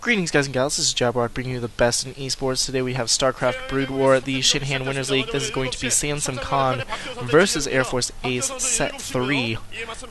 Greetings guys and gals, this is XIJABERWALKIX bringing you the best in esports. Today we have StarCraft Brood War, the Shinhan Winners League. This is going to be Samsung Khan versus Air Force Ace Set 3,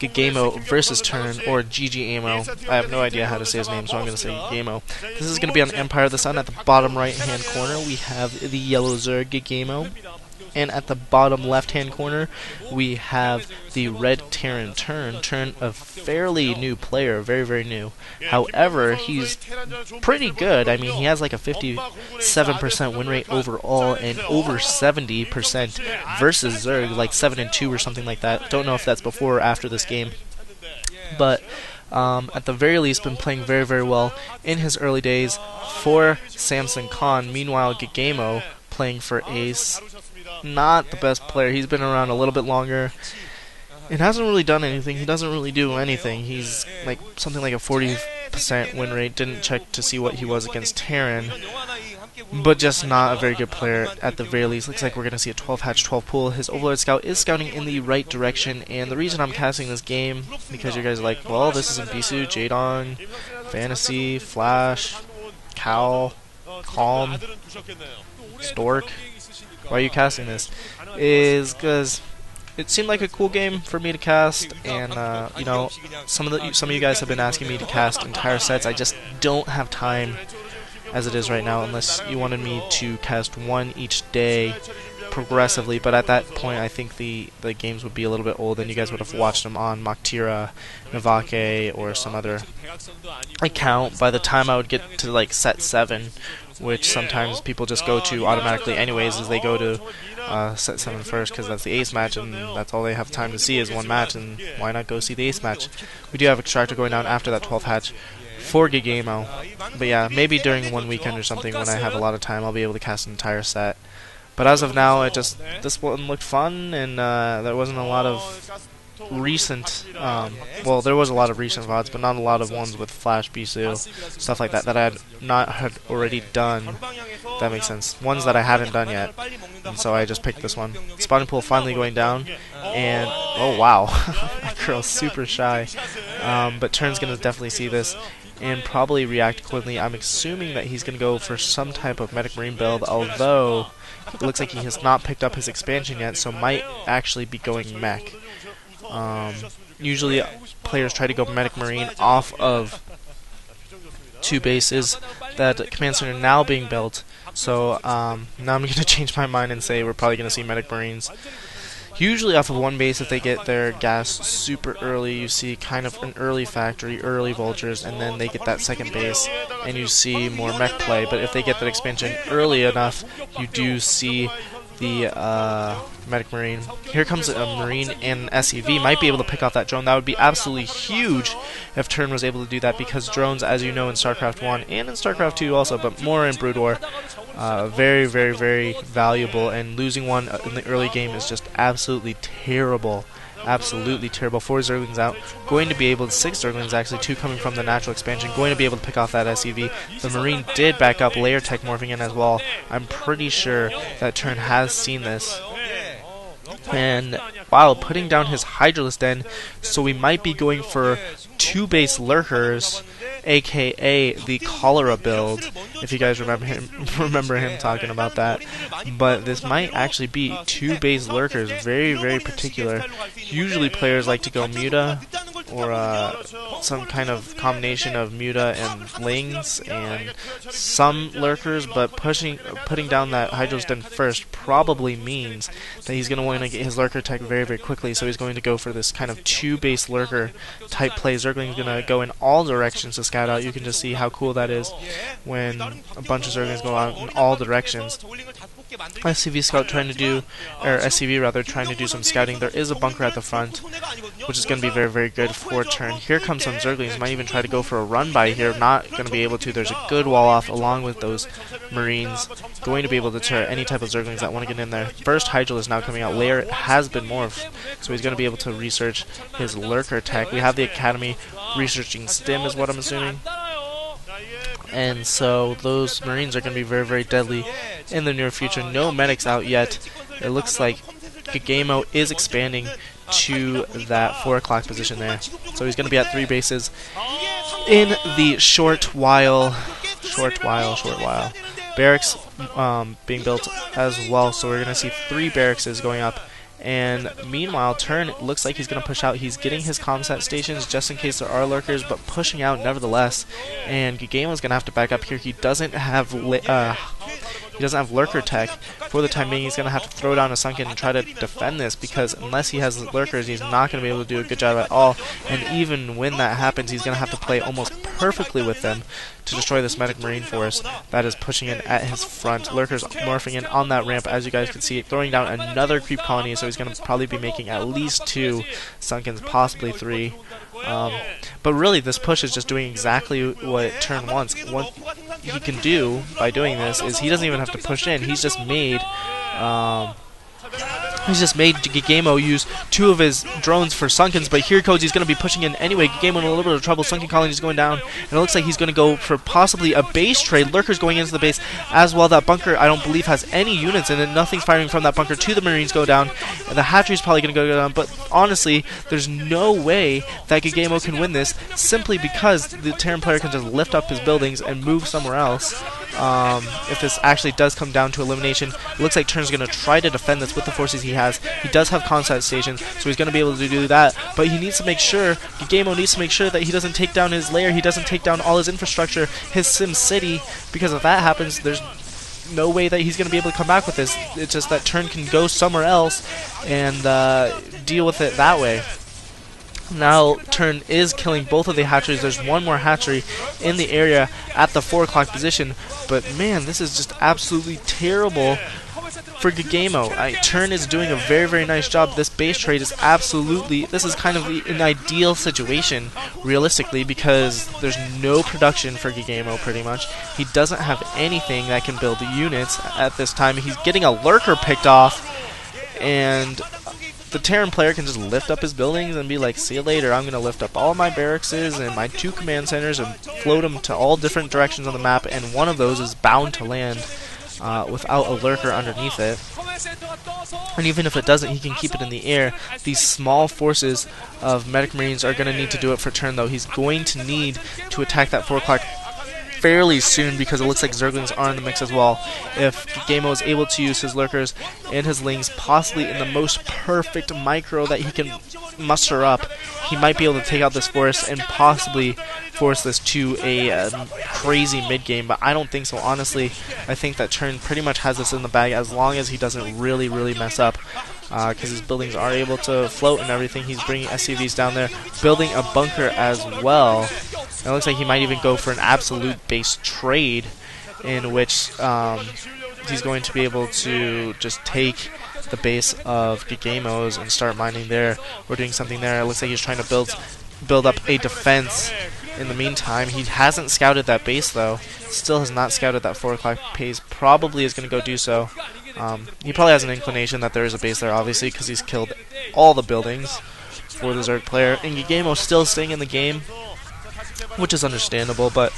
ggaemo versus TurN, or ggaemo. I have no idea how to say his name, so I'm going to say ggaemo. This is going to be on Empire of the Sun. At the bottom right hand corner we have the yellow Zerg ggaemo. And at the bottom left-hand corner, we have the red TurN. TurN, a fairly new player, very new. However, he's pretty good. I mean, he has like a 57% win rate overall and over 70% versus Zerg, like 7-2 or something like that. Don't know if that's before or after this game. But at the very least, been playing very well in his early days for Samsung Khan. Meanwhile, ggaemo playing for Ace. Not the best player. He's been around a little bit longer and hasn't really done anything. He doesn't really do anything. He's like something like a 40% win rate. Didn't check to see what he was against TurN, but just not a very good player at the very least. Looks like we're going to see a 12 hatch 12 pool. His Overlord Scout is scouting in the right direction, and the reason I'm casting this game, because you guys are like, well, this isn't Bisu, Jadong, Fantasy, Flash, Cal, Calm, Stork. Why are you casting this? Is because it seemed like a cool game for me to cast, and you know, some of you guys have been asking me to cast entire sets. I just don't have time as it is right now, unless you wanted me to cast one each day progressively. But at that point, I think the games would be a little bit old, and you guys would have watched them on Moktira, Navake, or some other account by the time I would get to like set 7. Which sometimes people just go to automatically anyways, as they go to set 7 first, because that's the Ace match, and that's all they have time to see is one match, and why not go see the Ace match? We do have Extractor going down after that 12 hatch for ggaemo, but yeah, maybe during one weekend or something when I have a lot of time I'll be able to cast an entire set. But as of now, this one looked fun, and there wasn't a lot of recent, well, there was a lot of recent VODs, but not a lot of ones with Flash, Bisu, stuff like that I had already done, if that makes sense. Ones that I hadn't done yet, and so I just picked this one. Spawning pool finally going down, and oh wow, that girl's super shy, but TurN's gonna definitely see this and probably react accordingly. I'm assuming that he's gonna go for some type of Medic Marine build, although it looks like he has not picked up his expansion yet, so might actually be going mech. Usually players try to go Medic Marine off of 2 bases that Command Center now being built, so now I'm going to change my mind and say we're probably going to see Medic Marines usually off of 1 base. If they get their gas super early, you see kind of an early factory, early vultures, and then they get that 2nd base and you see more mech play. But if they get that expansion early enough, you do see the Medic Marine. Here comes a Marine and an SCV. Might be able to pick off that drone. That would be absolutely huge if TurN was able to do that, because drones, as you know, in StarCraft 1 and in StarCraft 2 also, but more in Brood War, very valuable, and losing one in the early game is just absolutely terrible. Absolutely terrible. 4 Zerglings out. Going to be able to 6 Zerglings, actually, 2 coming from the natural expansion. Going to be able to pick off that SCV. The Marine did back up, layer tech morphing in as well. I'm pretty sure that TurN has seen this. And wow, putting down his Hydralisk Den, so we might be going for 2 base lurkers, aka the Cholera build, if you guys remember him talking about that. But this might actually be 2 base lurkers, very particular. Usually players like to go Muta, or some kind of combination of Muta and Lings and some lurkers, but putting down that Hydralisk Den first probably means that he's going to want to get his lurker tech very quickly, so he's going to go for this kind of 2 base lurker type play. Zergling's going to go in all directions to scout out. You can just see how cool that is when a bunch of Zerglings go out in all directions. SCV scout trying to do, or SCV rather, trying to do some scouting. There is a bunker at the front, which is going to be very good for TurN. Here comes some Zerglings. Might even try to go for a run by here. Not going to be able to. There's a good wall off along with those Marines. Going to be able to deter any type of Zerglings that want to get in there. First Hydra is now coming out. Layer has been morphed, so he's going to be able to research his lurker tech. We have the Academy researching Stim, is what I'm assuming. And so those Marines are going to be very deadly in the near future. No medics out yet. It looks like ggaemo is expanding to that 4 o'clock position there. So he's going to be at 3 bases in the short while Short while. Barracks being built as well, so we're going to see 3 barracks going up. And meanwhile, TurN looks like he's going to push out. He's getting his comsat stations just in case there are lurkers, but pushing out nevertheless. And ggaemo's going to have to back up here. He doesn't have lurker tech. For the time being, he's going to have to throw down a sunken and try to defend this, because unless he has lurkers, he's not going to be able to do a good job at all. And even when that happens, he's going to have to play almost perfectly with them to destroy this medic marine force that is pushing in at his front. Lurkers morphing in on that ramp, as you guys can see, throwing down another creep colony, so he's going to probably be making at least 2 sunkens, possibly 3. But really, this push is just doing exactly what TurN wants. What he can do by doing this is he doesn't even have to push in. He's just made ggaemo use 2 of his drones for sunkens, but here goes, he's going to be pushing in anyway. ggaemo in a little bit of trouble. Sunken colony is going down, and it looks like he's going to go for possibly a base trade. Lurkers going into the base as well. That bunker, I don't believe, has any units in it. Nothing's firing from that bunker to the marines go down, and the hatchery's probably going to go down, but honestly, there's no way that ggaemo can win this, simply because the TurN player can just lift up his buildings and move somewhere else. If this actually does come down to elimination, it looks like TurN's going to try to defend this with the forces he has. He does have comsat stations, so he's going to be able to do that, but he needs to make sure, ggaemo needs to make sure that he doesn't take down his lair, he doesn't take down all his infrastructure, his Sim City, because if that happens, there's no way that he's going to be able to come back with this. It's just that TurN can go somewhere else and deal with it that way. Now TurN is killing both of the hatcheries. There's one more hatchery in the area at the 4 o'clock position, but man, this is just absolutely terrible for ggaeemo. TurN is doing a very, very nice job. This base trade is absolutely, this is kind of an ideal situation realistically, because there's no production for ggaeemo pretty much. He doesn't have anything that can build units at this time. He's getting a lurker picked off, and the TurN player can just lift up his buildings and be like, see you later, I'm going to lift up all my barracks and my 2 command centers and float them to all different directions on the map, and one of those is bound to land without a lurker underneath it. And even if it doesn't, he can keep it in the air. These small forces of medic marines are going to need to do it for TurN, though. He's going to need to attack that 4 o'clock fairly soon, because it looks like Zerglings are in the mix as well. If ggaeemo is able to use his lurkers and his lings possibly in the most perfect micro that he can muster up, he might be able to take out this force and possibly force this to a crazy mid-game, but I don't think so, honestly. I think that TurN pretty much has this in the bag as long as he doesn't really, really mess up, because his buildings are able to float and everything. He's bringing SCVs down there, building a bunker as well. And it looks like he might even go for an absolute base trade, in which he's going to be able to just take the base of ggaemo's and start mining there or doing something there. It looks like he's trying to build up a defense in the meantime. He hasn't scouted that base, though. Still has not scouted that 4 o'clock base. Probably is going to go do so. He probably has an inclination that there is a base there, obviously, because he's killed all the buildings for the Zerg player. And ggaemo's still staying in the game, which is understandable, but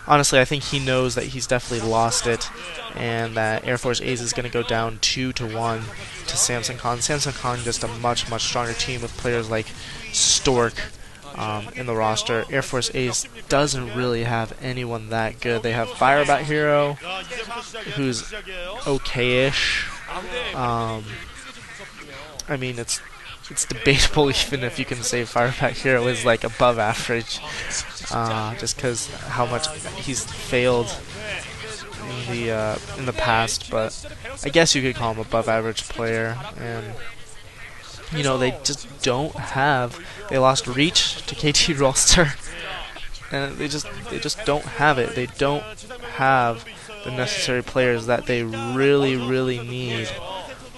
honestly, I think he knows that he's definitely lost it, and that Air Force A's is going to go down 2-1 to Samson Khan. Samson Khan just a much, much stronger team with players like Stork in the roster. Air Force A's doesn't really have anyone that good. They have Firebat Hero, who's okay-ish. I mean, it's debatable even if you can say Firebat Hero is like above average, just because how much he's failed in the past. But I guess you could call him above average player. And you know, they just don't have. They lost Reach to KT Rolster, and they just don't have it. They don't have the necessary players that they really, really need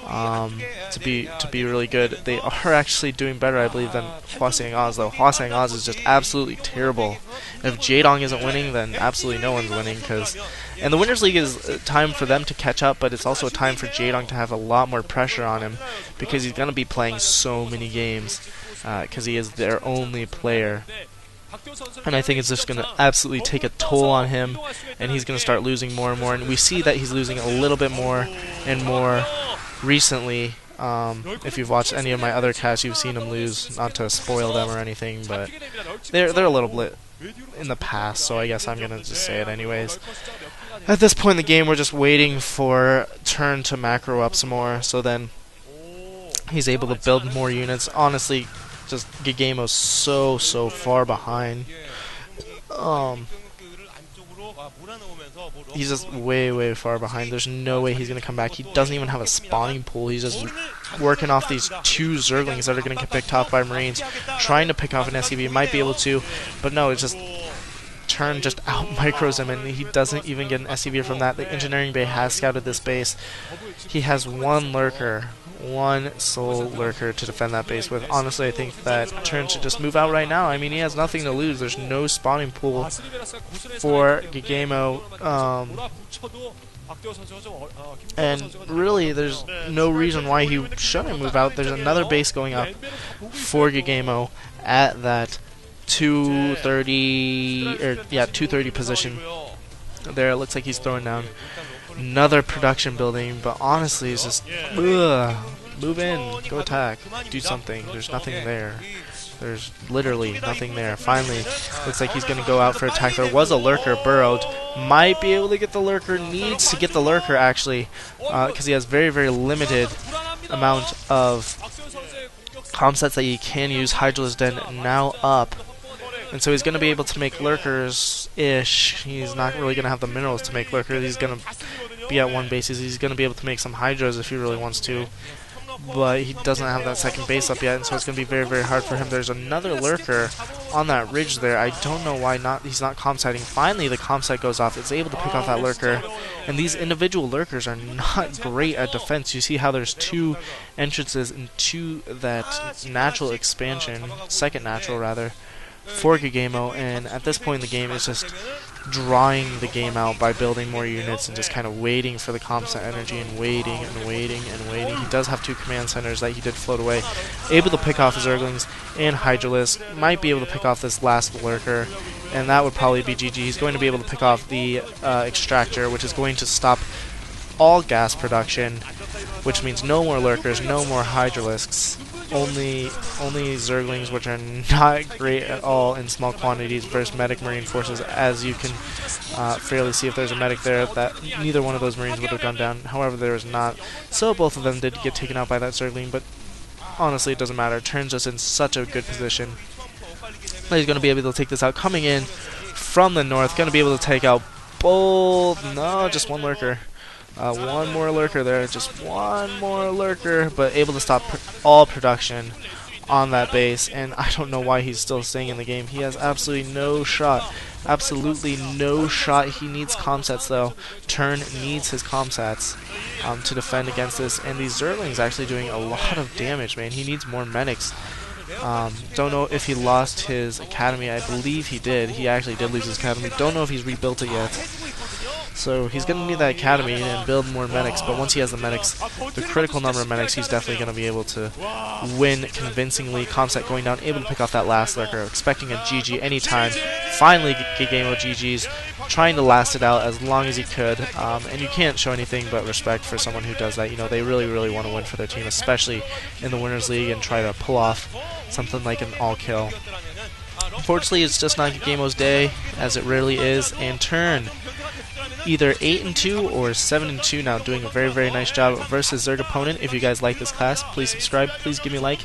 to be really good. They are actually doing better, I believe, than Hwaseng Oz, though. Hwaseng Oz is just absolutely terrible. If Jaedong isn't winning, then absolutely no one's winning. And the Winners League is a time for them to catch up, but it's also a time for Jaedong to have a lot more pressure on him, because he's going to be playing so many games, because he is their only player. And I think it's just going to absolutely take a toll on him, and he's going to start losing more and more. And we see that he's losing a little bit more and more recently. If you've watched any of my other casts, you've seen him lose. Not to spoil them or anything, but they're a little bit in the past, so I guess I'm gonna just say it anyways. At this point in the game, we're just waiting for TurN to macro up some more, so then he's able to build more units. Honestly, just ggaemo's so far behind. He's just way far behind. There's no way he's gonna come back. He doesn't even have a spawning pool. He's just working off these 2 Zerglings that are gonna get picked off by Marines, trying to pick off an SCV. Might be able to, but no, it's just TurN just out micros him, and he doesn't even get an SCV from that. The engineering bay has scouted this base. He has 1 lurker, 1 sole lurker to defend that base with. Honestly, I think that TurN should just move out right now. I mean, he has nothing to lose. There's no spawning pool for ggaemo, and really, there's no reason why he shouldn't move out. There's another base going up for ggaeemo at that 230 position. There, it looks like he's throwing down another production building, but honestly, it's just move in, go attack, do something. There's nothing there. There's literally nothing there. Finally, looks like he's gonna go out for attack. There was a lurker burrowed. Might be able to get the lurker. Needs to get the lurker actually, because he has very limited amount of comp sets that he can use. Hydra's Den now up. And so he's going to be able to make lurkers-ish. He's not really going to have the minerals to make lurkers. He's going to be at 1 base. He's going to be able to make some hydras if he really wants to. But he doesn't have that second base up yet, and so it's going to be very hard for him. There's another lurker on that ridge there. I don't know why he's not comp sighting. Finally, the comp sight goes off. It's able to pick off that lurker. And these individual lurkers are not great at defense. You see how there's 2 entrances into that natural expansion, second natural rather, for ggaemo, and at this point in the game it's just drawing the game out by building more units and just kind of waiting for the comp set energy and waiting. He does have 2 command centers that he did float away, able to pick off his Zerglings and Hydralisk. Might be able to pick off this last lurker, and that would probably be GG. He's going to be able to pick off the extractor, which is going to stop all gas production, which means no more lurkers, no more Hydralisks. Only Zerglings, which are not great at all in small quantities, versus medic marine forces. As you can fairly see, if there's a medic there, that neither one of those marines would have gone down. However, there was not. So both of them did get taken out by that Zergling, but honestly, it doesn't matter. TurN's just in such a good position that he's going to be able to take this out. Coming in from the north, going to be able to take out both. No, just 1 lurker. 1 more lurker there, just 1 more lurker, but able to stop all production on that base, and I don't know why he's still staying in the game. He has absolutely no shot. Absolutely no shot. He needs comsets though. TurN needs his comsets to defend against this, and these Zerglings actually doing a lot of damage, man. He needs more medics. Don't know if he lost his academy. I believe he did. He actually did lose his academy. Don't know if he's rebuilt it yet. So he's going to need that academy and build more medics, but once he has the medics, the critical number of medics, he's definitely going to be able to win convincingly. Comset going down, able to pick off that last lurker, expecting a GG anytime. Finally, ggaemo GG's, trying to last it out as long as he could, and you can't show anything but respect for someone who does that. You know, they really want to win for their team, especially in the Winners League, and try to pull off something like an all-kill. Unfortunately, it's just not ggaemo's day, as it rarely is, and TurN either 8-2 or 7-2 now, doing a very nice job versus Zerg opponent. If you guys like this class, please subscribe, please give me a like,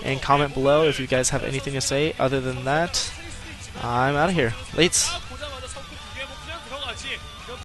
and comment below if you guys have anything to say. Other than that, I'm out of here. Lates.